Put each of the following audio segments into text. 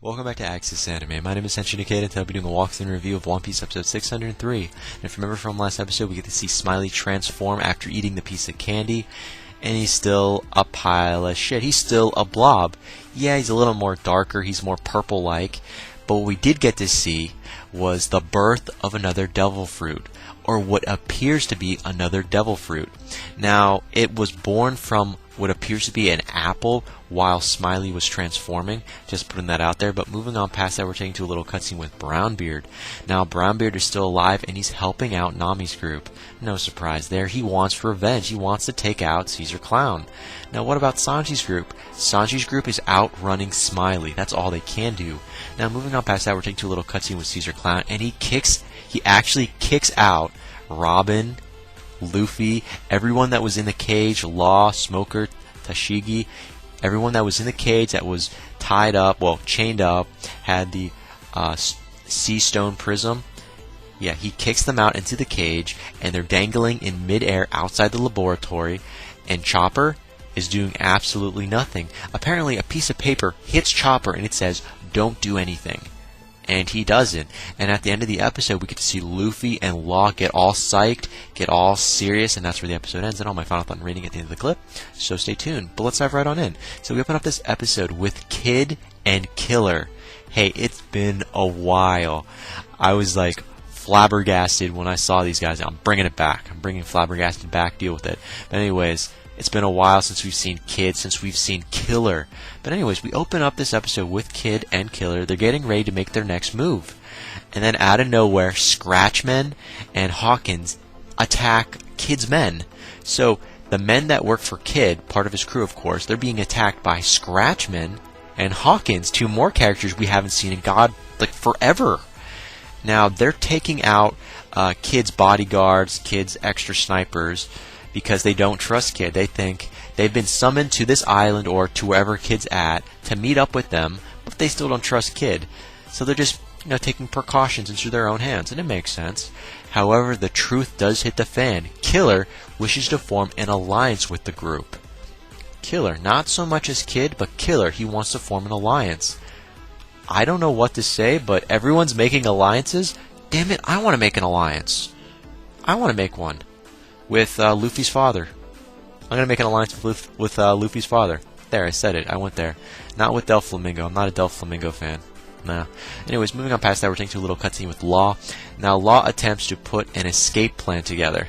Welcome back to Axis Anime. My name is Henshin Ikeda, and today I'll be doing a walkthrough and review of One Piece episode 603. And if you remember from last episode, we get to see Smiley transform after eating the piece of candy, and he's still a pile of shit. He's still a blob. Yeah, he's a little more darker, he's more purple-like, but what we did get to see was the birth of another devil fruit, or what appears to be another devil fruit. Now, it was born from what appears to be an apple while Smiley was transforming. Just putting that out there. But moving on past that, we're taking to a little cutscene with Brownbeard. Now, Brownbeard is still alive, and he's helping out Nami's group. No surprise there. He wants revenge. He wants to take out Caesar Clown. Now, what about Sanji's group? Sanji's group is outrunning Smiley. That's all they can do. Now, moving on past that, we're taking to a little cutscene with Caesar Clown, and he actually kicks out Robin, Luffy, everyone that was in the cage, Law, Smoker, Tashigi, everyone that was in the cage that was tied up, well, chained up, had the sea stone prism. Yeah, he kicks them out into the cage, and they're dangling in midair outside the laboratory, and Chopper is doing absolutely nothing. Apparently, a piece of paper hits Chopper, and it says, "Don't do anything." And he doesn't. And at the end of the episode, we get to see Luffy and Law get all psyched, get all serious, and that's where the episode ends. And all my final thought and rating at the end of the clip. So stay tuned. But let's dive right on in. So we open up this episode with Kid and Killer. Hey, it's been a while. I was like flabbergasted when I saw these guys. I'm bringing it back. I'm bringing flabbergasted back. Deal with it. But anyways, it's been a while since we've seen Kid, since we've seen Killer. But anyways, we open up this episode with Kid and Killer. They're getting ready to make their next move. And then out of nowhere, Scratchmen and Hawkins attack Kid's men. So the men that work for Kid, part of his crew of course, they're being attacked by Scratchmen and Hawkins, two more characters we haven't seen in forever. Now they're taking out Kid's bodyguards, Kid's extra snipers, because they don't trust Kid. They think they've been summoned to this island or to wherever Kid's at to meet up with them, but they still don't trust Kid. So they're just, taking precautions into their own hands, and it makes sense. However, the truth does hit the fan. Killer wishes to form an alliance with the group. Killer, not so much as Kid, but Killer, he wants to form an alliance. I don't know what to say, but everyone's making alliances. Damn it, I want to make an alliance. I want to make one. With Luffy's father. I'm going to make an alliance with Luffy's father. There, I said it. I went there. Not with Del Flamingo. I'm not a Del Flamingo fan. Nah. Anyways, moving on past that, we're taking to a little cutscene with Law. Now, Law attempts to put an escape plan together.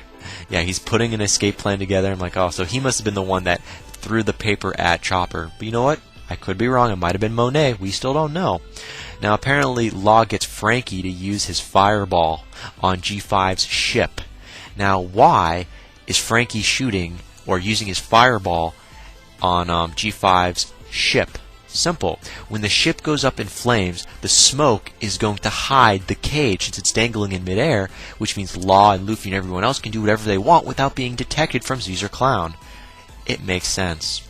Yeah, he's putting an escape plan together. I'm like, oh, so he must have been the one that threw the paper at Chopper. But you know what? I could be wrong. It might have been Monet. We still don't know. Now, apparently, Law gets Frankie to use his fireball on G5's ship. Now, why is Frankie shooting or using his fireball on G5's ship? Simple. When the ship goes up in flames, the smoke is going to hide the cage since it's dangling in midair, which means Law and Luffy and everyone else can do whatever they want without being detected from Caesar Clown. It makes sense.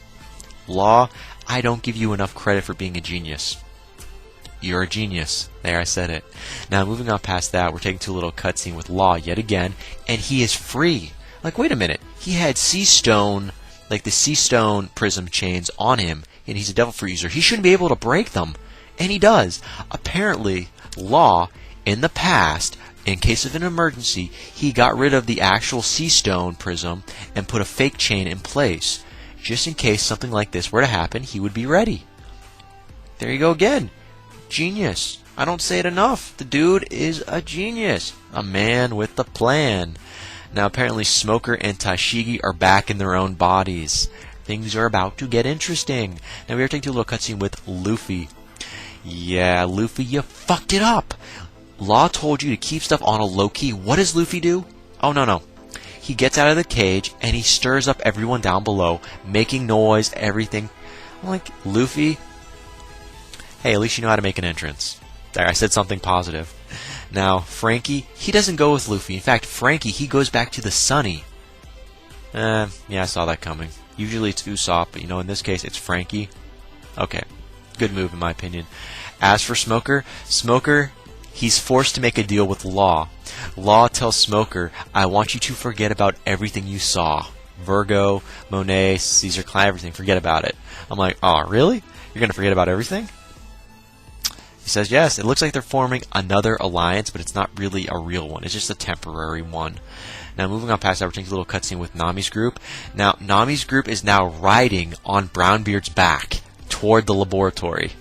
Law, I don't give you enough credit for being a genius. You're a genius. There, I said it. Now, moving on past that, we're taking to a little cutscene with Law yet again, and he is free. Like, wait a minute. He had sea stone, like the sea stone prism chains on him, and he's a devil fruit user. He shouldn't be able to break them, and he does. Apparently, Law, in the past, in case of an emergency, he got rid of the actual sea stone prism and put a fake chain in place. Just in case something like this were to happen, he would be ready. There you go again. Genius. I don't say it enough. The dude is a genius. A man with a plan. Now, apparently, Smoker and Tashigi are back in their own bodies. Things are about to get interesting. Now, we are taking a little cutscene with Luffy. Yeah, Luffy, you fucked it up. Law told you to keep stuff on a low-key. What does Luffy do? Oh, no. He gets out of the cage, and he stirs up everyone down below, making noise, everything. I'm like, Luffy, hey, at least you know how to make an entrance. There, I said something positive. Now, Frankie, he doesn't go with Luffy. In fact, Frankie, he goes back to the Sunny. Yeah, I saw that coming. Usually it's Usopp, but in this case, it's Frankie. Okay, good move in my opinion. As for Smoker, he's forced to make a deal with Law. Law tells Smoker, I want you to forget about everything you saw. Virgo, Monet, Caesar Clown, everything. Forget about it. I'm like, oh, really? You're going to forget about everything? He says, yes, it looks like they're forming another alliance, but it's not really a real one. It's just a temporary one. Now, moving on past that, we're taking a little cutscene with Nami's group. Now, Nami's group is now riding on Brownbeard's back toward the laboratory.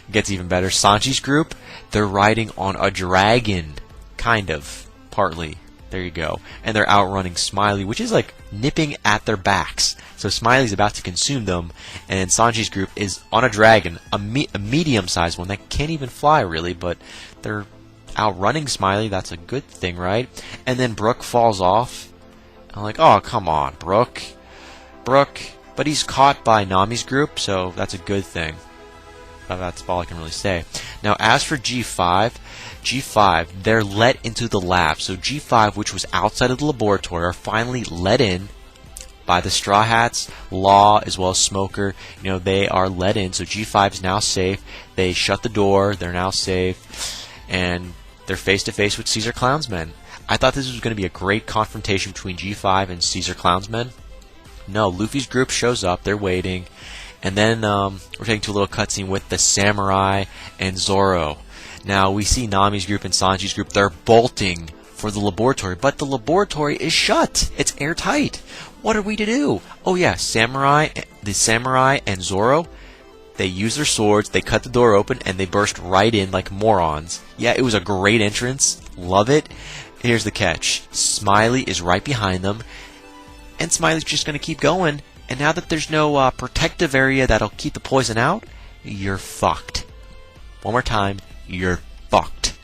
It gets even better. Sanji's group, they're riding on a dragon. Kind of. Partly. There you go. And they're outrunning Smiley, which is like nipping at their backs. So Smiley's about to consume them, and Sanji's group is on a dragon, a medium-sized one that can't even fly, really, but they're outrunning Smiley. That's a good thing, right? And then Brook falls off. I'm like, oh, come on, Brook. But he's caught by Nami's group, so that's a good thing. That's all I can really say. Now, as for G5, they're let into the lab. So G5, which was outside of the laboratory, are finally let in by the Straw Hats, Law, as well as Smoker. You know, they are let in, so G5 is now safe. They shut the door, they're now safe, and they're face-to-face with Caesar Clownsmen. I thought this was going to be a great confrontation between G5 and Caesar Clownsmen. No, Luffy's group shows up, they're waiting, and then we're taking to a little cutscene with the Samurai and Zoro. Now, we see Nami's group and Sanji's group, they're bolting for the laboratory, but the laboratory is shut. It's airtight. What are we to do? Oh yeah, the Samurai and Zoro, they use their swords, they cut the door open, and they burst right in like morons. Yeah, it was a great entrance. Love it. Here's the catch. Smiley is right behind them, and Smiley's just going to keep going. And now that there's no protective area that'll keep the poison out, you're fucked. One more time, you're fucked.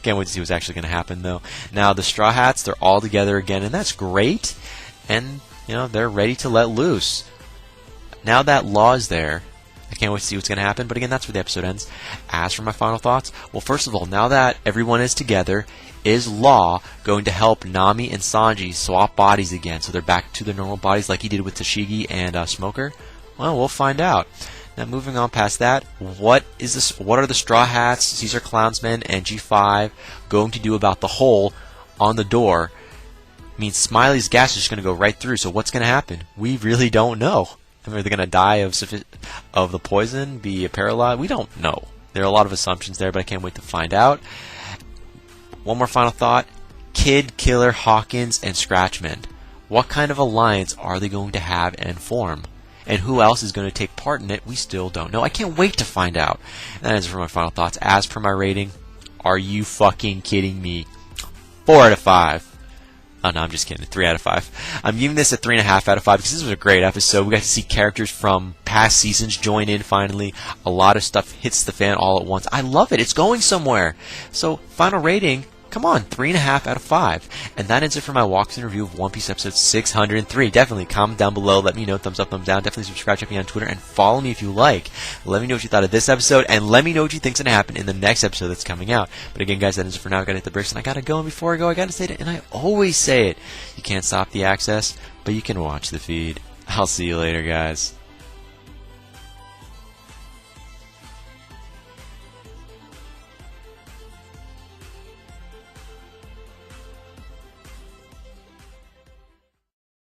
Can't wait to see what's actually going to happen, though. Now, the Straw Hats, they're all together again, and that's great. And, you know, they're ready to let loose. Now that Law is there, I can't wait to see what's going to happen. But again, that's where the episode ends. As for my final thoughts, well, first of all, now that everyone is together, is Law going to help Nami and Sanji swap bodies again, so they're back to their normal bodies like he did with Tashigi and Smoker? Well, we'll find out. Now, moving on past that, what are the Straw Hats, Caesar Clownsmen, and G5 going to do about the hole on the door? I mean, Smiley's gas is just going to go right through, so what's going to happen? We really don't know. I mean, are they going to die of the poison, be paralyzed? We don't know. There are a lot of assumptions there, but I can't wait to find out. One more final thought. Kid, Killer, Hawkins, and Scratchman. What kind of alliance are they going to have and form? And who else is going to take part in it? We still don't know. I can't wait to find out. And that is it for my final thoughts. As per my rating, are you fucking kidding me? 4 out of 5. Oh, no, I'm just kidding. 3 out of 5. I'm giving this a 3.5 out of 5 because this was a great episode. We got to see characters from past seasons join in finally. A lot of stuff hits the fan all at once. I love it. It's going somewhere. So, final rating, come on, 3.5 out of 5. And that ends it for my walkthrough review of One Piece episode 603. Definitely comment down below. Let me know. Thumbs up, thumbs down. Definitely subscribe. Check me on Twitter and follow me if you like. Let me know what you thought of this episode, and let me know what you think's going to happen in the next episode that's coming out. But again, guys, that ends it for now. I got to hit the bricks, and I got to go. And before I go, I got to say it, and I always say it. You can't stop the access, but you can watch the feed. I'll see you later, guys.